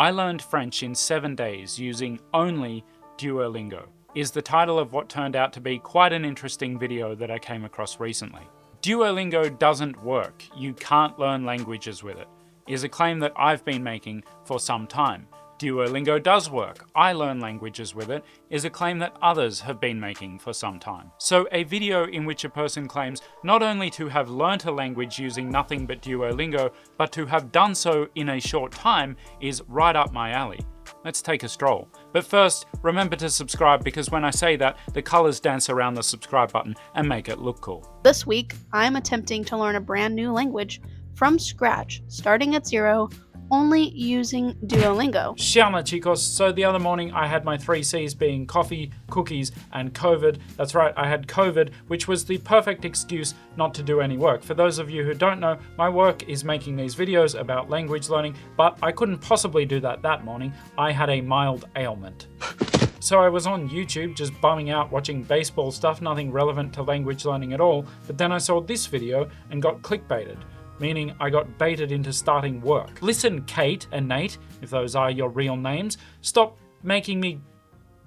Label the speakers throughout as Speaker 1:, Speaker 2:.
Speaker 1: I learned French in 7 days using only Duolingo is the title of what turned out to be quite an interesting video that I came across recently. Duolingo doesn't work. You can't learn languages with it, is a claim that I've been making for some time. Duolingo does work. I learn languages with it is a claim that others have been making for some time. So a video in which a person claims not only to have learnt a language using nothing but Duolingo, but to have done so in a short time is right up my alley. Let's take a stroll. But first, remember to subscribe because when I say that, the colors dance around the subscribe button and make it look cool.
Speaker 2: This week, I'm attempting to learn a brand new language from scratch, starting at zero, only using Duolingo.
Speaker 1: Xiao chicos, so the other morning I had my 3 C's being coffee, cookies, and COVID. That's right, I had COVID, which was the perfect excuse not to do any work. For those of you who don't know, my work is making these videos about language learning, but I couldn't possibly do that morning. I had a mild ailment. So I was on YouTube just bumming out watching baseball stuff, nothing relevant to language learning at all, but then I saw this video and got clickbaited. Meaning I got baited into starting work. Listen, Kate and Nate, if those are your real names, stop making me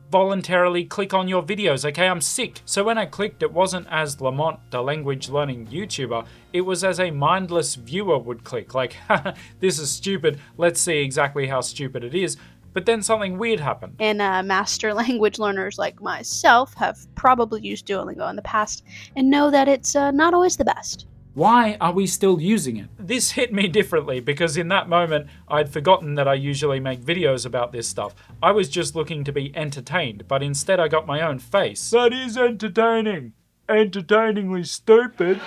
Speaker 1: voluntarily click on your videos, okay? I'm sick. So when I clicked, it wasn't as Lamont, the language learning YouTuber, it was as a mindless viewer would click, like, haha, this is stupid, let's see exactly how stupid it is. But then something weird happened.
Speaker 2: And master language learners like myself have probably used Duolingo in the past and know that it's not always the best.
Speaker 1: Why are we still using it? This hit me differently because in that moment, I'd forgotten that I usually make videos about this stuff. I was just looking to be entertained, but instead I got my own face. That is entertaining. Entertainingly stupid.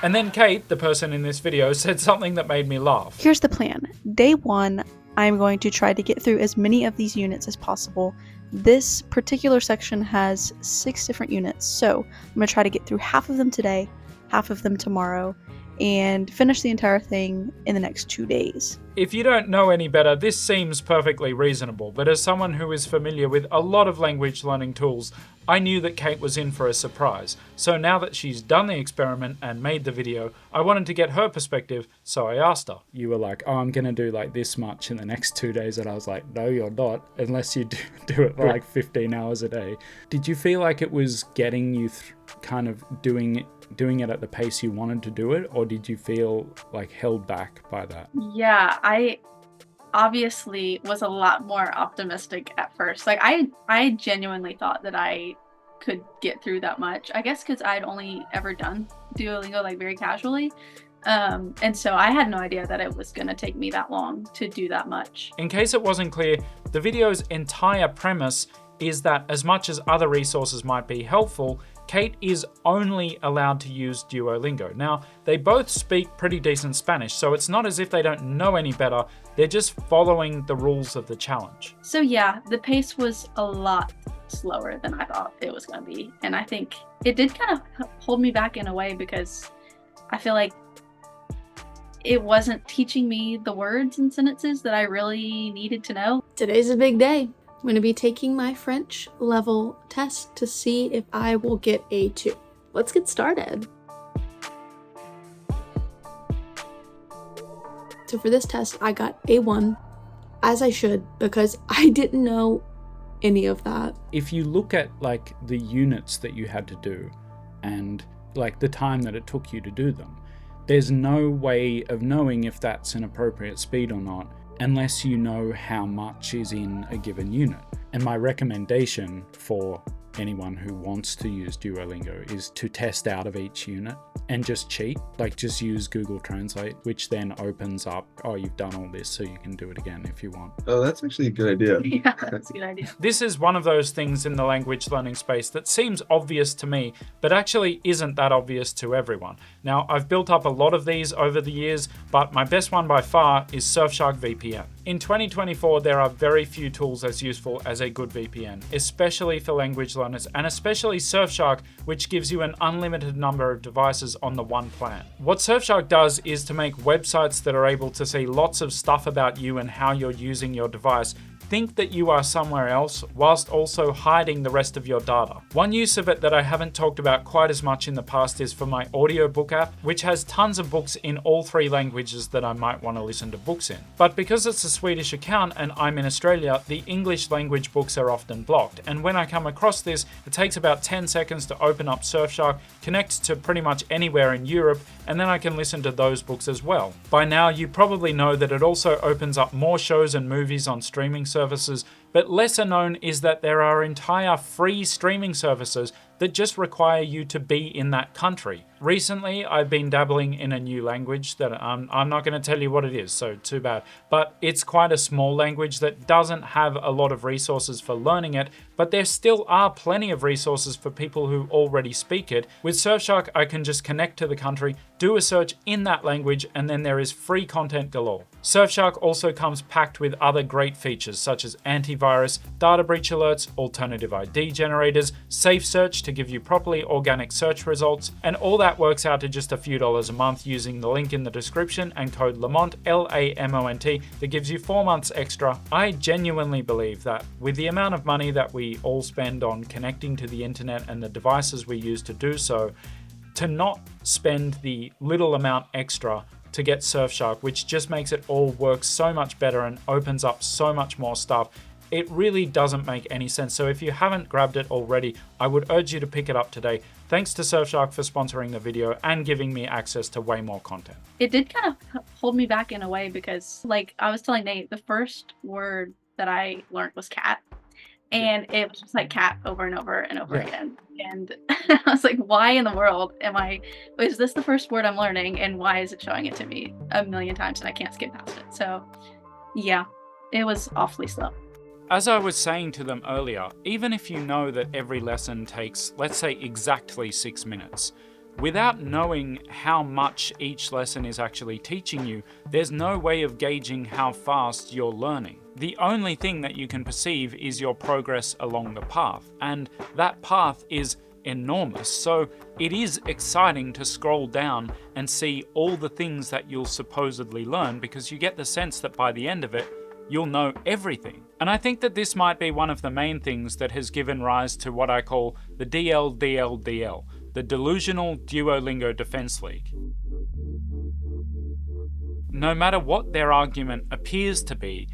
Speaker 1: And then Kate, the person in this video, said something that made me laugh.
Speaker 2: Here's the plan. Day one, I'm going to try to get through as many of these units as possible. This particular section has 6 different units, so I'm going to try to get through half of them today, half of them tomorrow, and finish the entire thing in the next 2 days.
Speaker 1: If you don't know any better, this seems perfectly reasonable, but as someone who is familiar with a lot of language learning tools, I knew that Kate was in for a surprise. So now that she's done the experiment and made the video, I wanted to get her perspective, so I asked her. You were like, oh, I'm gonna do like this much in the next 2 days, and I was like, no, you're not, unless you do it like 15 hours a day. Did you feel like it was getting you kind of doing it at the pace you wanted to do it, or did you feel like held back by that?
Speaker 3: Yeah, I obviously was a lot more optimistic at first. Like I genuinely thought that I could get through that much. I guess because I'd only ever done Duolingo like very casually. And so I had no idea that it was gonna take me that long to do that much.
Speaker 1: In case it wasn't clear, the video's entire premise is that as much as other resources might be helpful, Kate is only allowed to use Duolingo. Now, they both speak pretty decent Spanish, so it's not as if they don't know any better, they're just following the rules of the challenge.
Speaker 3: So yeah, the pace was a lot slower than I thought it was gonna be. And I think it did kind of hold me back in a way because I feel like it wasn't teaching me the words and sentences that I really needed to know.
Speaker 4: Today's a big day. I'm going to be taking my French level test to see if I will get a 2. Let's get started. So for this test, I got a 1, as I should, because I didn't know any of that.
Speaker 1: If you look at like the units that you had to do and like the time that it took you to do them, there's no way of knowing if that's an appropriate speed or not unless you know how much is in a given unit. And my recommendation for anyone who wants to use Duolingo is to test out of each unit and just cheat, like just use Google Translate, which then opens up, oh, you've done all this, so you can do it again if you want.
Speaker 5: Oh, that's actually a good idea.
Speaker 3: Yeah, that's a good idea.
Speaker 1: This is one of those things in the language learning space that seems obvious to me, but actually isn't that obvious to everyone. Now, I've built up a lot of these over the years, but my best one by far is Surfshark VPN. In 2024, there are very few tools as useful as a good VPN, especially for language learners, and especially Surfshark, which gives you an unlimited number of devices on the one plan. What Surfshark does is to make websites that are able to see lots of stuff about you and how you're using your device think that you are somewhere else whilst also hiding the rest of your data. One use of it that I haven't talked about quite as much in the past is for my audiobook app, which has tons of books in all 3 languages that I might want to listen to books in. But because it's a Swedish account and I'm in Australia, the English language books are often blocked. And when I come across this, it takes about 10 seconds to open up Surfshark, connect to pretty much anywhere in Europe, and then I can listen to those books as well. By now, you probably know that it also opens up more shows and movies on streaming services, but lesser known is that there are entire free streaming services that just require you to be in that country. Recently, I've been dabbling in a new language that I'm not going to tell you what it is, so too bad. But it's quite a small language that doesn't have a lot of resources for learning it, but there still are plenty of resources for people who already speak it. With Surfshark, I can just connect to the country, do a search in that language, and then there is free content galore. Surfshark also comes packed with other great features such as antivirus, data breach alerts, alternative ID generators, safe search to give you properly organic search results, and all that works out to just a few dollars a month using the link in the description and code Lamont, L-A-M-O-N-T, that gives you 4 months extra. I genuinely believe that with the amount of money that we all spend on connecting to the internet and the devices we use to do so, to not spend the little amount extra to get Surfshark, which just makes it all work so much better and opens up so much more stuff, it really doesn't make any sense. So if you haven't grabbed it already, I would urge you to pick it up today. Thanks to Surfshark for sponsoring the video and giving me access to way more content.
Speaker 3: It did kind of hold me back in a way because, like I was telling Nate, the first word that I learned was cat. And it was just like cat over and over and over again. And I was like, why in the world is this the first word I'm learning? And why is it showing it to me a million times and I can't skip past it? So yeah, it was awfully slow.
Speaker 1: As I was saying to them earlier, even if you know that every lesson takes, let's say, exactly 6 minutes, without knowing how much each lesson is actually teaching you, there's no way of gauging how fast you're learning. The only thing that you can perceive is your progress along the path, and that path is enormous, so it is exciting to scroll down and see all the things that you'll supposedly learn, because you get the sense that by the end of it, you'll know everything. And I think that this might be one of the main things that has given rise to what I call the DLDLDL, the Delusional Duolingo Defense League. No matter what their argument appears to be,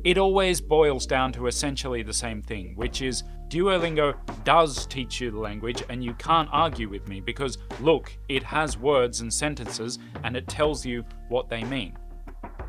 Speaker 1: it always boils down to essentially the same thing, which is Duolingo does teach you the language and you can't argue with me because look, it has words and sentences and it tells you what they mean.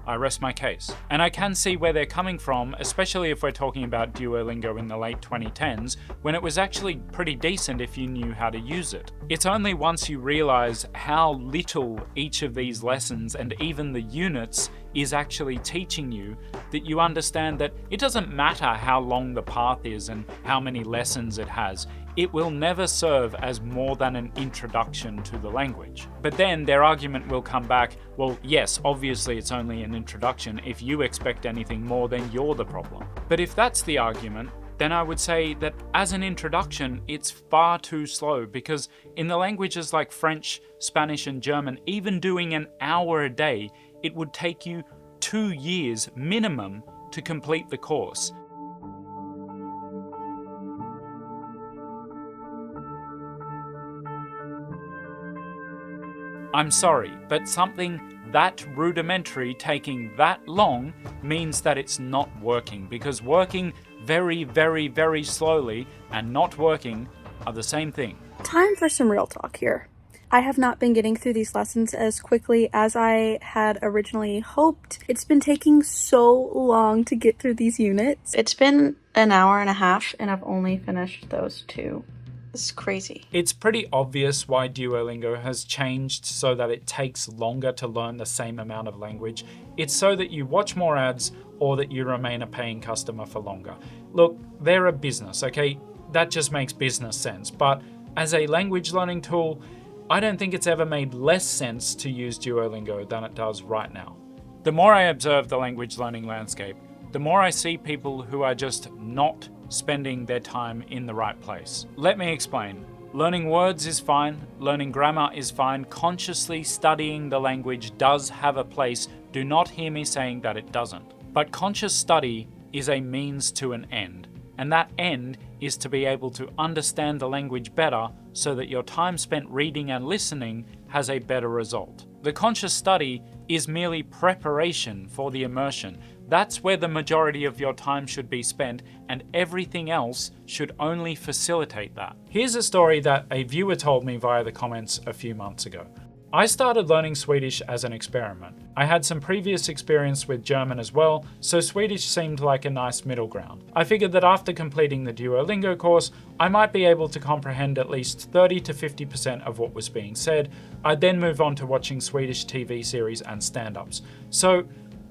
Speaker 1: I rest my case. And I can see where they're coming from, especially if we're talking about Duolingo in the late 2010s, when it was actually pretty decent if you knew how to use it. It's only once you realize how little each of these lessons and even the units is actually teaching you that you understand that it doesn't matter how long the path is and how many lessons it has. It will never serve as more than an introduction to the language. But then their argument will come back, well, yes, obviously it's only an introduction. If you expect anything more, then you're the problem. But if that's the argument, then I would say that as an introduction, it's far too slow, because in the languages like French, Spanish, and German, even doing an hour a day, it would take you 2 years minimum to complete the course. I'm sorry, but something that rudimentary taking that long means that it's not working, because working very, very, very slowly and not working are the same thing.
Speaker 2: Time for some real talk here. I have not been getting through these lessons as quickly as I had originally hoped. It's been taking so long to get through these units. It's been an hour and a half and I've only finished those 2. This is crazy.
Speaker 1: It's pretty obvious why Duolingo has changed so that it takes longer to learn the same amount of language. It's so that you watch more ads or that you remain a paying customer for longer. Look, they're a business, okay? That just makes business sense. But as a language learning tool, I don't think it's ever made less sense to use Duolingo than it does right now. The more I observe the language learning landscape, the more I see people who are just not spending their time in the right place. Let me explain. Learning words is fine, learning grammar is fine, consciously studying the language does have a place. Do not hear me saying that it doesn't. But conscious study is a means to an end, and that end is to be able to understand the language better so that your time spent reading and listening has a better result. The conscious study is merely preparation for the immersion. That's where the majority of your time should be spent, and everything else should only facilitate that. Here's a story that a viewer told me via the comments a few months ago. I started learning Swedish as an experiment. I had some previous experience with German as well, so Swedish seemed like a nice middle ground. I figured that after completing the Duolingo course, I might be able to comprehend at least 30 to 50% of what was being said. I'd then move on to watching Swedish TV series and stand-ups. So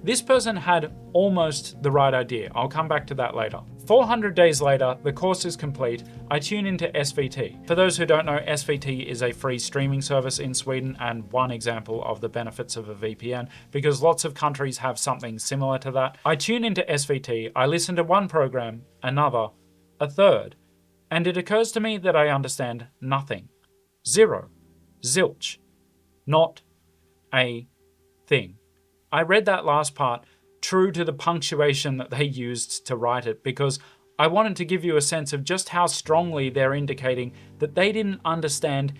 Speaker 1: this person had almost the right idea. I'll come back to that later. 400 days later, the course is complete. I tune into SVT. For those who don't know, SVT is a free streaming service in Sweden and one example of the benefits of a VPN because lots of countries have something similar to that. I tune into SVT, I listen to one program, another, a third, and it occurs to me that I understand nothing. Zero. Zilch. Not a thing. I read that last part true to the punctuation that they used to write it because I wanted to give you a sense of just how strongly they're indicating that they didn't understand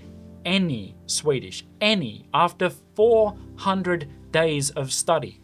Speaker 1: any Swedish, any, after 400 days of study.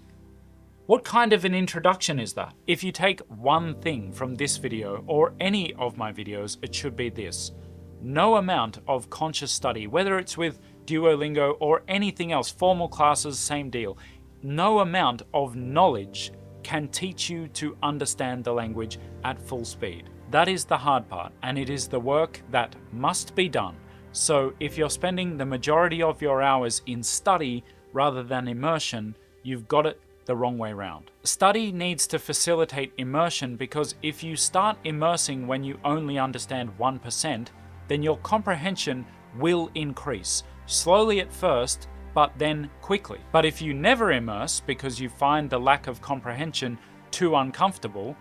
Speaker 1: What kind of an introduction is that? If you take one thing from this video or any of my videos, it should be this. No amount of conscious study, whether it's with Duolingo or anything else, formal classes, same deal. No amount of knowledge can teach you to understand the language at full speed. That is the hard part, and it is the work that must be done. So if you're spending the majority of your hours in study rather than immersion, you've got it the wrong way round. Study needs to facilitate immersion because if you start immersing when you only understand 1%, then your comprehension will increase. Slowly at first, but then quickly. But if you never immerse because you find the lack of comprehension too uncomfortable,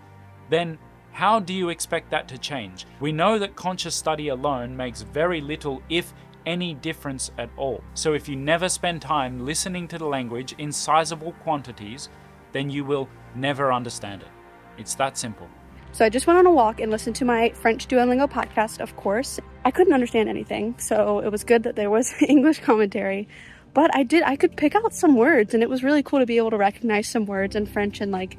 Speaker 1: then how do you expect that to change? We know that conscious study alone makes very little, if any, difference at all. So if you never spend time listening to the language in sizable quantities, then you will never understand it. It's that simple.
Speaker 5: So I just went on a walk and listened to my French Duolingo podcast, of course. I couldn't understand anything, so it was good that there was English commentary. But I could pick out some words, and it was really cool to be able to recognize some words in French and like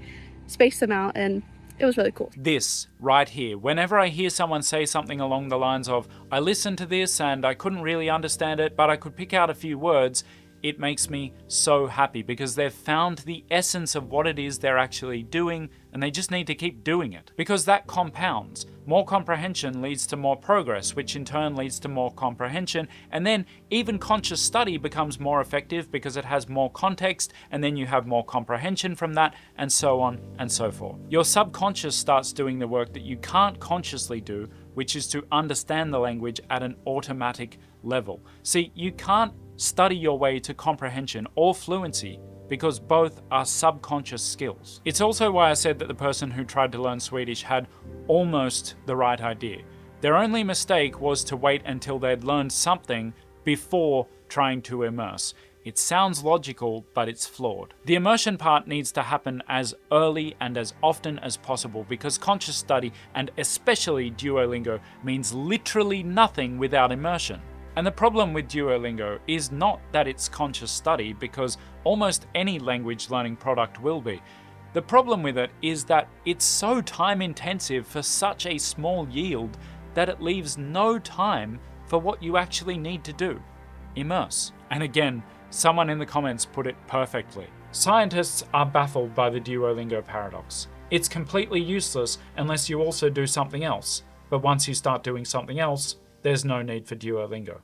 Speaker 5: space them out, and it was really cool.
Speaker 1: This right here, whenever I hear someone say something along the lines of, I listened to this and I couldn't really understand it, but I could pick out a few words, it makes me so happy because they've found the essence of what it is they're actually doing, and they just need to keep doing it because that compounds. More comprehension leads to more progress, which in turn leads to more comprehension, and then even conscious study becomes more effective because it has more context, and then you have more comprehension from that, and so on and so forth. Your subconscious starts doing the work that you can't consciously do, which is to understand the language at an automatic level. See, you can't study your way to comprehension or fluency because both are subconscious skills. It's also why I said that the person who tried to learn Swedish had almost the right idea. Their only mistake was to wait until they'd learned something before trying to immerse. It sounds logical, but it's flawed. The immersion part needs to happen as early and as often as possible because conscious study, and especially Duolingo, means literally nothing without immersion. And the problem with Duolingo is not that it's conscious study, because almost any language learning product will be. The problem with it is that it's so time intensive for such a small yield that it leaves no time for what you actually need to do. Immerse. And again, someone in the comments put it perfectly. Scientists are baffled by the Duolingo paradox. It's completely useless unless you also do something else. But once you start doing something else, there's no need for Duolingo.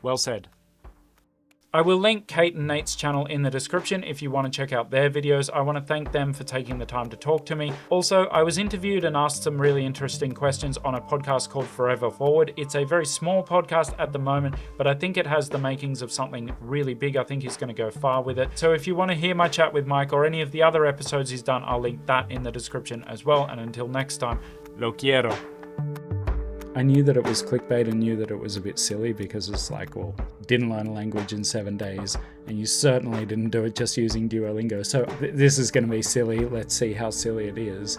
Speaker 1: Well said. I will link Kate and Nate's channel in the description if you want to check out their videos. I want to thank them for taking the time to talk to me. Also, I was interviewed and asked some really interesting questions on a podcast called Forever Forward. It's a very small podcast at the moment, but I think it has the makings of something really big. I think he's going to go far with it. So if you want to hear my chat with Mike or any of the other episodes he's done, I'll link that in the description as well. And until next time, lo quiero. I knew that it was clickbait and knew that it was a bit silly because it's like, well, didn't learn a language in 7 days, and you certainly didn't do it just using Duolingo. So this is going to be silly. Let's see how silly it is.